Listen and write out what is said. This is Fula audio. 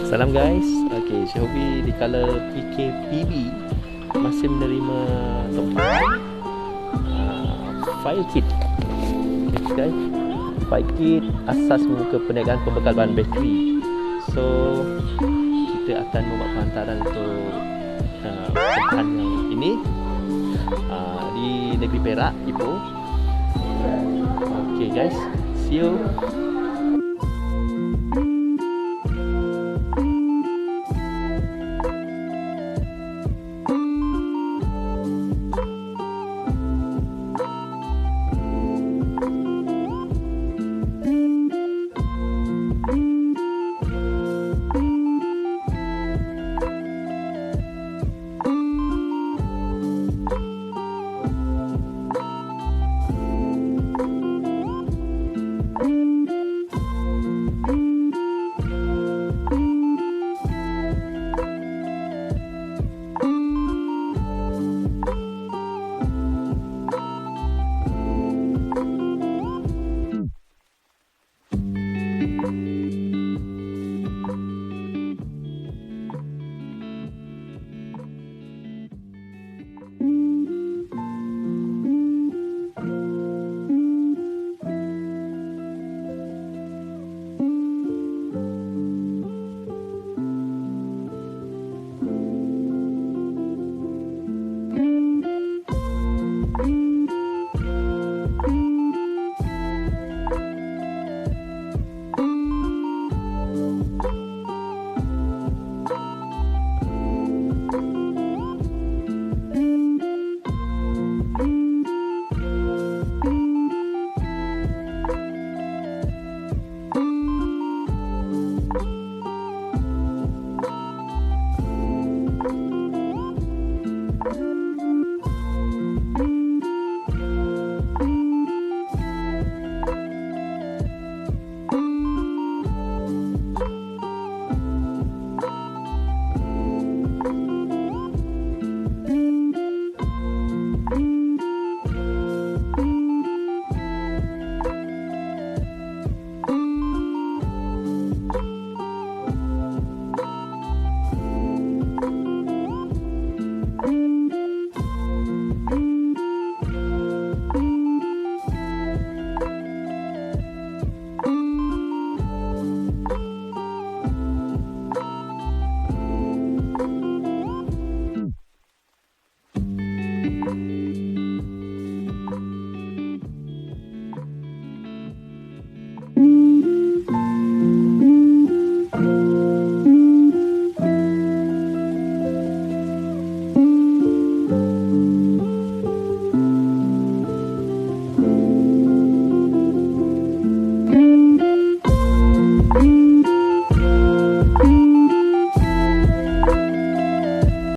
Salam guys. Okay, Chef Obie di kala PKPB masih menerima sokongan file kit. Okay guys, file kit Asas Membuka Perniagaan Pembekal Bahan Bakeri. So kita akan membuat penghantaran untuk bahan yang ini di Negeri Perak, Ipoh. Okay guys, see you.